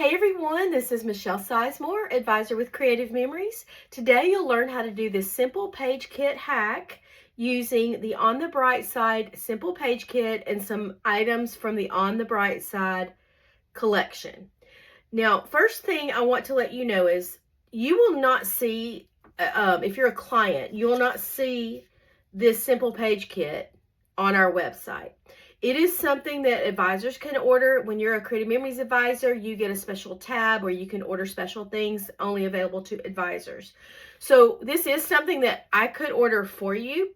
Hey everyone, this is Michelle Sizemore, advisor with Creative Memories. Today you'll learn how to do this simple page kit hack using the On the Bright Side simple page kit and some items from the On the Bright Side collection. Now, first thing I want to let you know is you will not see, if you're a client, you will not see this simple page kit on our website. It is something that advisors can order. When you're a Creative Memories advisor, you get a special tab where you can order special things only available to advisors. So this is something that I could order for you,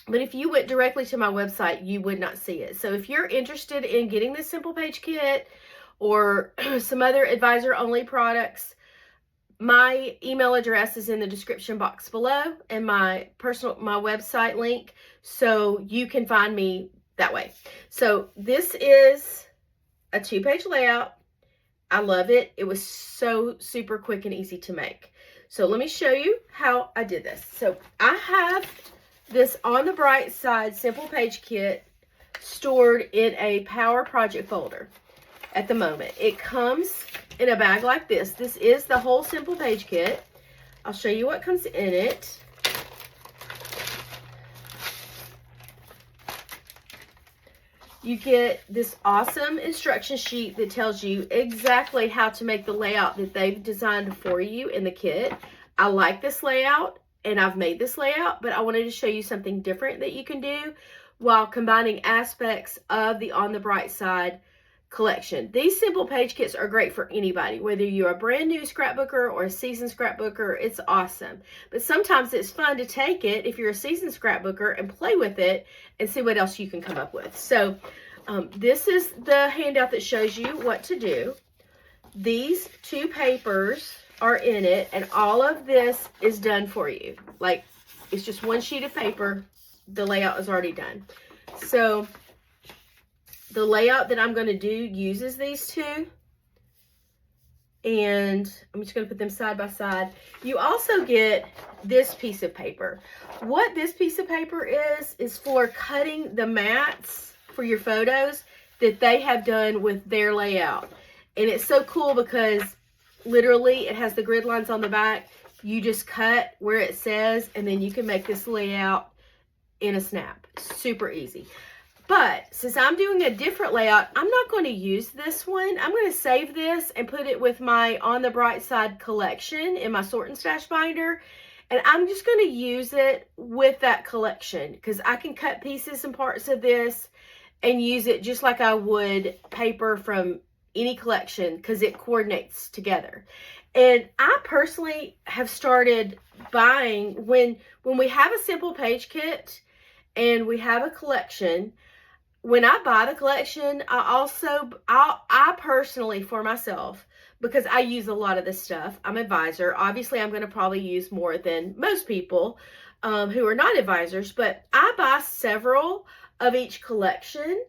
but if you went directly to my website, you would not see it. So if you're interested in getting this simple page kit or some other advisor only products, my email address is in the description box below and my website link, so you can find me that way. So this is a 2-page layout. I love it. It was so super quick and easy to make. So let me show you how I did this. So I have this On the Bright Side simple page kit stored in a Power Project folder at the moment. It comes in a bag like this. This is the whole simple page kit. I'll show you what comes in it. You get this awesome instruction sheet that tells you exactly how to make the layout that they've designed for you in the kit. I like this layout and I've made this layout, but I wanted to show you something different that you can do while combining aspects of the On the Bright Side collection. These simple page kits are great for anybody, whether you're a brand new scrapbooker or a seasoned scrapbooker. It's awesome. But sometimes it's fun to take it, if you're a seasoned scrapbooker, and play with it and see what else you can come up with. So this is the handout that shows you what to do. These 2 papers are in it, and all of this is done for you. Like, it's just one sheet of paper. The layout is already done. So the layout that I'm going to do uses these 2, and I'm just going to put them side by side. You also get this piece of paper. What this piece of paper is for cutting the mats for your photos that they have done with their layout. And it's so cool because literally it has the grid lines on the back. You just cut where it says, and then you can make this layout in a snap. Super easy. But since I'm doing a different layout, I'm not going to use this one. I'm going to save this and put it with my On the Bright Side collection in my sort and stash binder. And I'm just going to use it with that collection because I can cut pieces and parts of this and use it just like I would paper from any collection because it coordinates together. And I personally have started buying, when we have a simple page kit and we have a collection, when I buy the collection, I personally, for myself, because I use a lot of this stuff, I'm an advisor. Obviously, I'm going to probably use more than most people who are not advisors, but I buy several of each collection,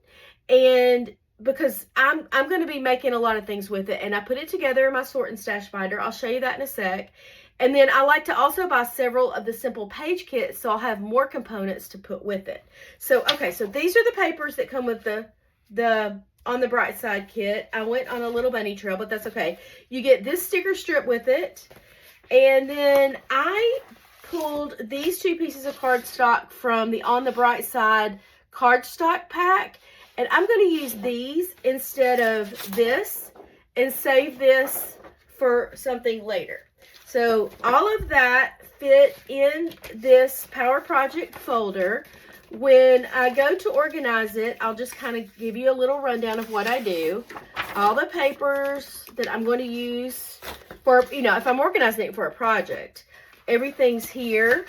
and because I'm going to be making a lot of things with it, and I put it together in my sort and stash binder. I'll show you that in a sec. And then I like to also buy several of the simple page kits, so I'll have more components to put with it. So, okay, so these are the papers that come with the On the Bright Side kit. I went on a little bunny trail, but that's okay. You get this sticker strip with it. And then I pulled these 2 pieces of cardstock from the On the Bright Side cardstock pack. And I'm going to use these instead of this and save this for something later. So all of that fit in this Power Project folder. When I go to organize it, I'll just kind of give you a little rundown of what I do. All the papers that I'm going to use for, if I'm organizing it for a project, everything's here.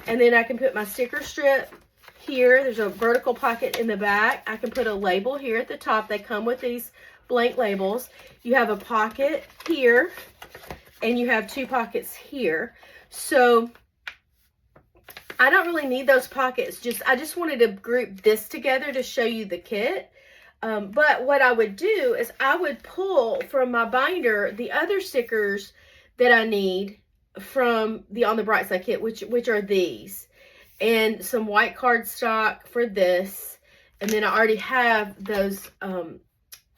And then I can put my sticker strip here. There's a vertical pocket in the back. I can put a label here at the top. They come with these blank labels. You have a pocket here, and you have 2 pockets here. So I don't really need those pockets. I just wanted to group this together to show you the kit. But what I would do is I would pull from my binder the other stickers that I need from the On the Bright Side kit, which are these. And some white cardstock for this. And then I already have those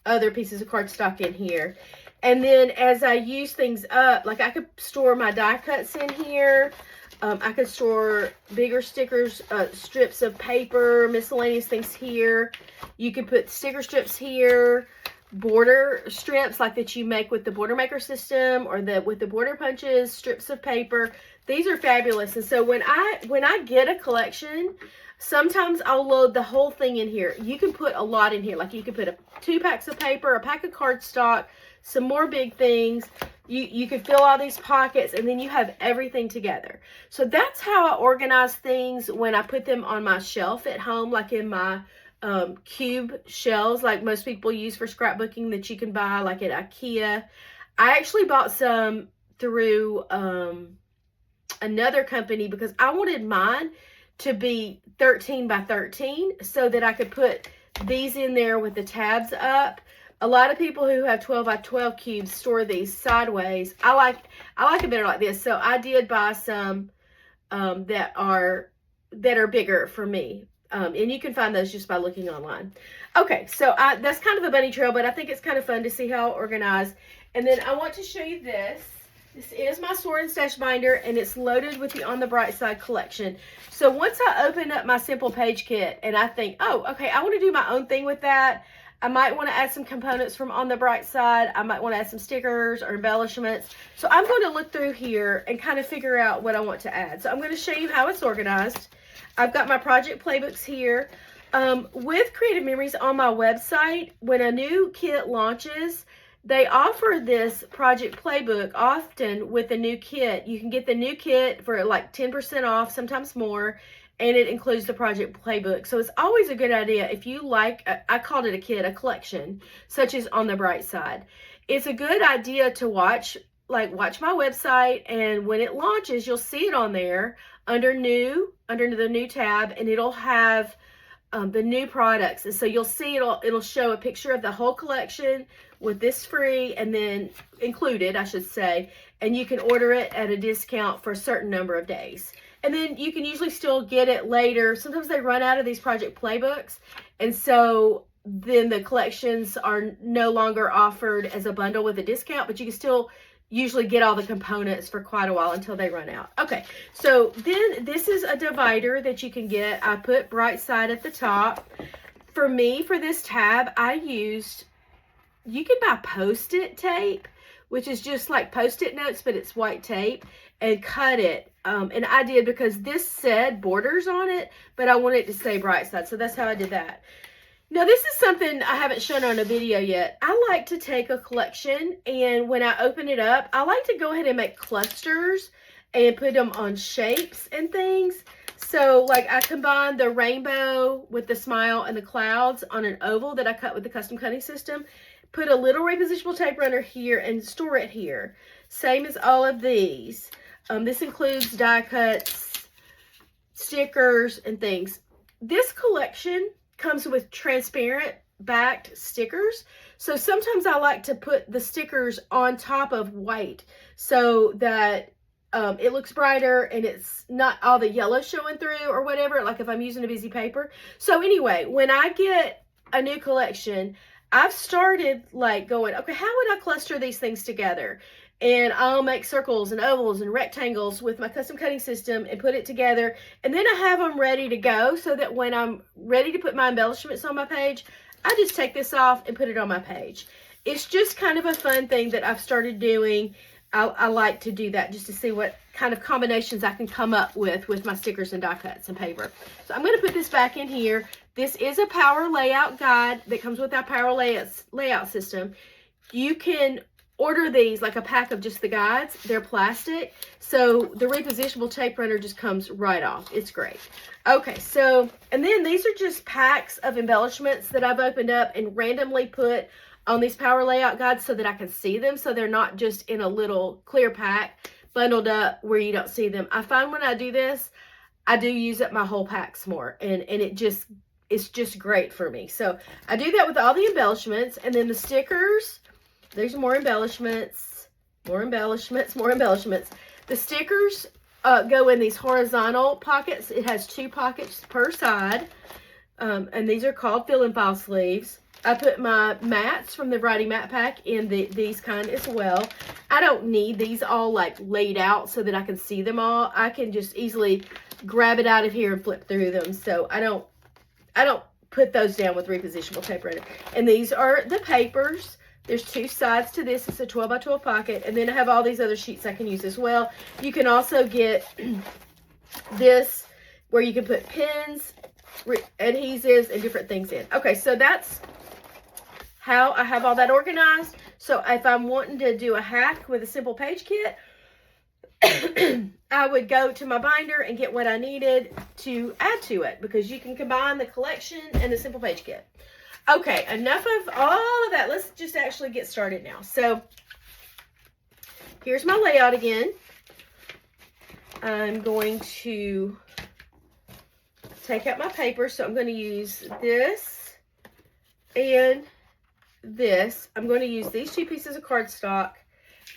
other pieces of cardstock in here. And then as I use things up, like I could store my die cuts in here. I could store bigger stickers, strips of paper, miscellaneous things here. You could put sticker strips here, border strips like that you make with the border maker system, or with the border punches, strips of paper. These are fabulous. And so when I get a collection, sometimes I'll load the whole thing in here. You can put a lot in here. Like you can put 2 packs of paper, a pack of cardstock, some more big things. You can fill all these pockets, and then you have everything together. So that's how I organize things when I put them on my shelf at home, like in my cube shelves like most people use for scrapbooking that you can buy like at IKEA. I actually bought some through another company because I wanted mine to be 13 by 13 so that I could put these in there with the tabs up. A lot of people who have 12 by 12 cubes store these sideways. I like it better like this. So I did buy some that are bigger for me. And you can find those just by looking online. Okay, so that's kind of a bunny trail, but I think it's kind of fun to see how organized. And then I want to show you this. This is my Sword and Stash binder, and it's loaded with the On the Bright Side collection. So once I open up my Simple Page Kit and I think, oh, okay, I want to do my own thing with that. I might want to add some components from On the Bright Side. I might want to add some stickers or embellishments. So I'm going to look through here and kind of figure out what I want to add. So I'm going to show you how it's organized. I've got my project playbooks here. With Creative Memories on my website, when a new kit launches, they offer this project playbook often with a new kit. You can get the new kit for like 10% off, sometimes more, and it includes the project playbook. So it's always a good idea if you like, I called it a kit, a collection, such as On the Bright Side. It's a good idea to watch my website, and when it launches, you'll see it on there under the new tab, and it'll have the new products. And so you'll see it'll show a picture of the whole collection with this free and then included, I should say, and you can order it at a discount for a certain number of days. And then you can usually still get it later. Sometimes they run out of these project playbooks, and so then the collections are no longer offered as a bundle with a discount, but you can still usually get all the components for quite a while until they run out. Okay, so then this is a divider that you can get. I put Bright Side at the top. For me, for this tab, you can buy Post-it tape, which is just like Post-it notes, but it's white tape, and cut it. And I did because this said Borders on it, but I wanted it to say Bright Side, so that's how I did that. Now, this is something I haven't shown on a video yet. I like to take a collection, and when I open it up, I like to go ahead and make clusters and put them on shapes and things. So, like, I combined the rainbow with the smile and the clouds on an oval that I cut with the custom cutting system. Put a little repositionable tape runner here and store it here. Same as all of these. This includes die cuts, stickers, and things. This collection comes with transparent backed stickers. So sometimes I like to put the stickers on top of white so that it looks brighter and it's not all the yellow showing through or whatever, like if I'm using a busy paper. So anyway, when I get a new collection, I've started like going, okay, how would I cluster these things together? And I'll make circles and ovals and rectangles with my custom cutting system and put it together. And then I have them ready to go so that when I'm ready to put my embellishments on my page, I just take this off and put it on my page. It's just kind of a fun thing that I've started doing. I like to do that just to see what kind of combinations I can come up with my stickers and die cuts and paper. So I'm going to put this back in here. This is a power layout guide that comes with our power layout system. You can order these like a pack of just the guides. They're plastic, so the repositionable tape runner just comes right off. It's great. Okay, so, and then these are just packs of embellishments that I've opened up and randomly put on these power layout guides so that I can see them, so they're not just in a little clear pack bundled up where you don't see them. I find when I do this, I do use up my whole packs more, and it's just great for me. So I do that with all the embellishments, and then the stickers. There's more embellishments, more embellishments, more embellishments. The stickers go in these horizontal pockets. It has 2 pockets per side, and these are called fill and file sleeves. I put my mats from the Variety Mat Pack in these kind as well. I don't need these all like laid out so that I can see them all. I can just easily grab it out of here and flip through them. So I don't put those down with repositionable tape runner. And these are the papers. There's 2 sides to this. It's a 12 by 12 pocket. And then I have all these other sheets I can use as well. You can also get this where you can put pins, adhesives, and different things in. Okay, so that's how I have all that organized. So if I'm wanting to do a hack with a simple page kit, I would go to my binder and get what I needed to add to it, because you can combine the collection and the simple page kit. Okay, enough of all of that. Let's just actually get started now. So here's my layout again. I'm going to take out my paper. So I'm going to use this and this. I'm going to use these 2 pieces of cardstock,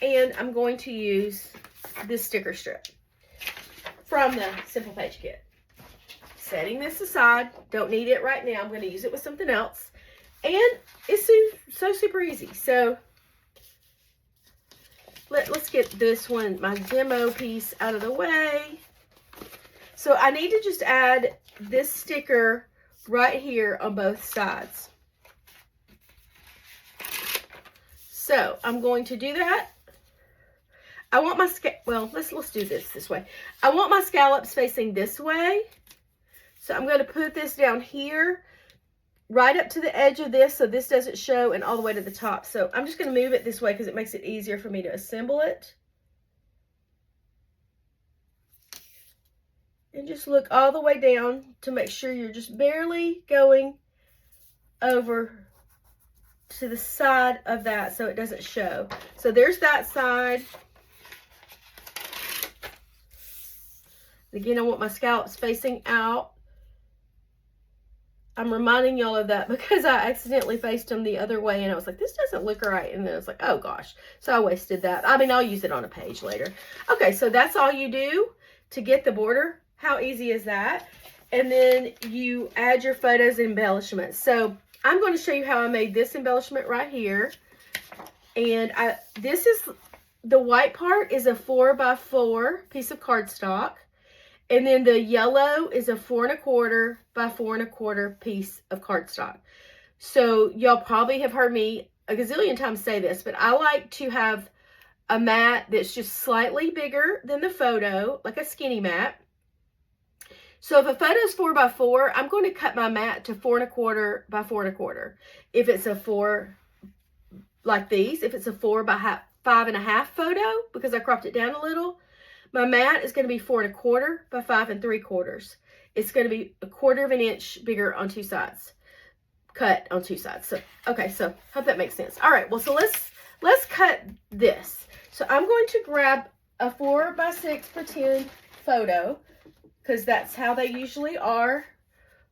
and I'm going to use this sticker strip from the simple page kit. Setting this aside, don't need it right now. I'm going to use it with something else, and it's so super easy. So let's get this one, my demo piece, out of the way. So I need to just add this sticker right here on both sides. So I'm going to do that. I want my let's do this way. I want my scallops facing this way. So I'm going to put this down here, right up to the edge of this, so this doesn't show, and all the way to the top. So I'm just going to move it this way because it makes it easier for me to assemble it. And just look all the way down to make sure you're just barely going over to the side of that so it doesn't show. So there's that side. Again, I want my scallops facing out. I'm reminding y'all of that because I accidentally faced them the other way, and I was like, this doesn't look right. And then I was like, oh gosh. So I wasted that. I mean, I'll use it on a page later. Okay, so that's all you do to get the border. How easy is that? And then you add your photos and embellishments. So I'm going to show you how I made this embellishment right here. And this is, the white part is a 4x4 piece of cardstock. And then the yellow is a 4 1/4 by 4 1/4 piece of cardstock. So y'all probably have heard me a gazillion times say this, but I like to have a mat that's just slightly bigger than the photo, like a skinny mat. So if a photo is 4x4, I'm going to cut my mat to 4 1/4 by 4 1/4. If it's a 4 like these, if it's a 4 by 5 1/2 photo, because I cropped it down a little, my mat is going to be 4 1/4 by 5 3/4. It's going to be 1/4 of an inch bigger on 2 sides, cut on 2 sides. So okay, so hope that makes sense. All right, well, so let's cut this. So I'm going to grab a 4x6 pretend photo, because that's how they usually are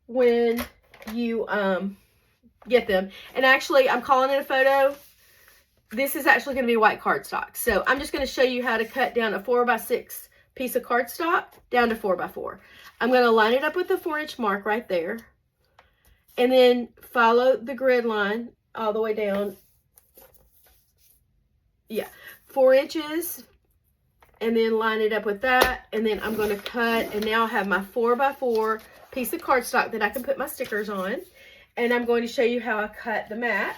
when you get them. And actually, I'm calling it a photo. This is actually going to be white cardstock. So I'm just going to show you how to cut down a 4x6 piece of cardstock down to 4x4. I'm going to line it up with the 4-inch mark right there. And then follow the grid line all the way down. Yeah, 4 inches. And then line it up with that. And then I'm going to cut. And now I have my 4x4 piece of cardstock that I can put my stickers on. And I'm going to show you how I cut the mat.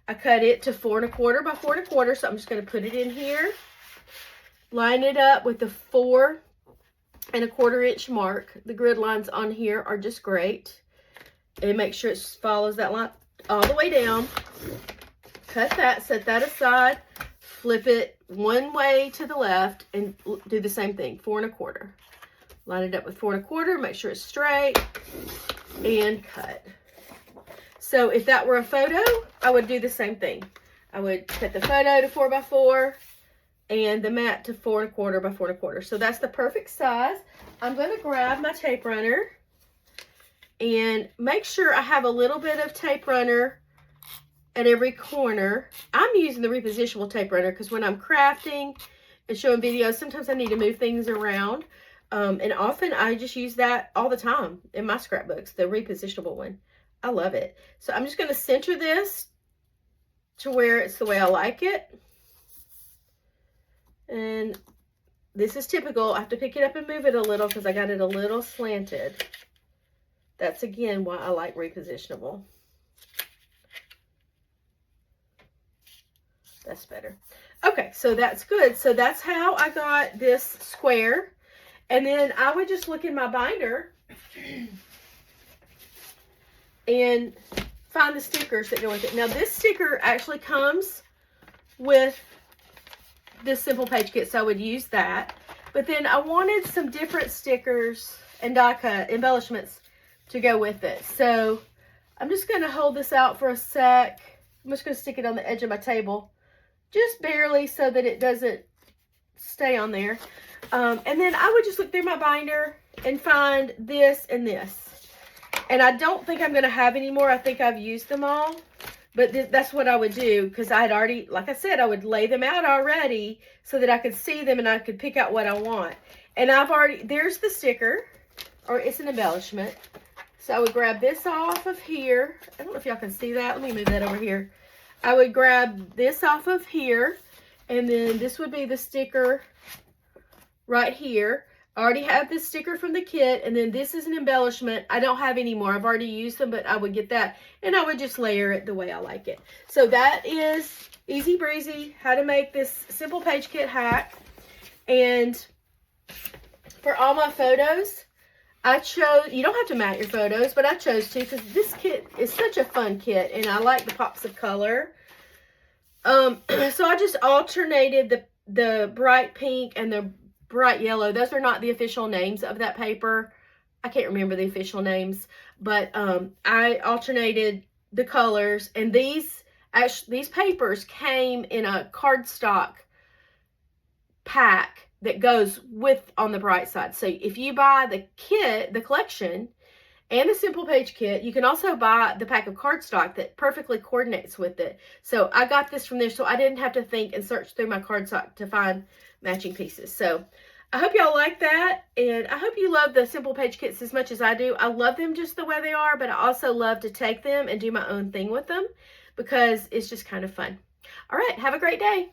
I cut it to 4 1/4 by 4 1/4, so I'm just going to put it in here. Line it up with the 4 1/4 inch mark. The grid lines on here are just great. And make sure it follows that line all the way down. Cut that, set that aside, flip it one way to the left, and do the same thing, 4 1/4. Line it up with 4 1/4, make sure it's straight, and cut. So if that were a photo, I would do the same thing. I would cut the photo to 4x4 and the mat to 4 1/4 by 4 1/4. So that's the perfect size. I'm going to grab my tape runner and make sure I have a little bit of tape runner at every corner. I'm using the repositionable tape runner because when I'm crafting and showing videos, sometimes I need to move things around. And often I just use that all the time in my scrapbooks, the repositionable one. I love it. So I'm just going to center this to where it's the way I like it. And this is typical. I have to pick it up and move it a little because I got it a little slanted. That's again why I like repositionable. That's better. Okay, so that's good. So that's how I got this square. And then I would just look in my binder and find the stickers that go with it. Now this sticker actually comes with this simple page kit, so I would use that. But then I wanted some different stickers and die cut embellishments to go with it. So I'm just going to hold this out for a sec. I'm just going to stick it on the edge of my table, just barely, so that it doesn't stay on there. And then I would just look through my binder and find this and this. And I don't think I'm going to have any more. I think I've used them all. But that's what I would do, because I had already, like I said, I would lay them out already so that I could see them and I could pick out what I want. And I've already, there's the sticker, or it's an embellishment. So I would grab this off of here. I don't know if y'all can see that. Let me move that over here. I would grab this off of here, and then this would be the sticker right here. I already have this sticker from the kit, and then this is an embellishment. I don't have any more. I've already used them, but I would get that, and I would just layer it the way I like it. So that is easy breezy, how to make this simple page kit hack. And for all my photos, I chose, you don't have to mat your photos, but I chose to, because this kit is such a fun kit, and I like the pops of color. So I just alternated the bright pink and the bright yellow. Those are not the official names of that paper. I can't remember the official names, but I alternated the colors, and these papers came in a cardstock pack that goes with on the bright side. So if you buy the kit, the collection, and the simple page kit, you can also buy the pack of cardstock that perfectly coordinates with it. So I got this from there, so I didn't have to think and search through my cardstock to find matching pieces. So I hope y'all like that, and I hope you love the simple page kits as much as I do. I love them just the way they are, but I also love to take them and do my own thing with them because it's just kind of fun. All right, have a great day.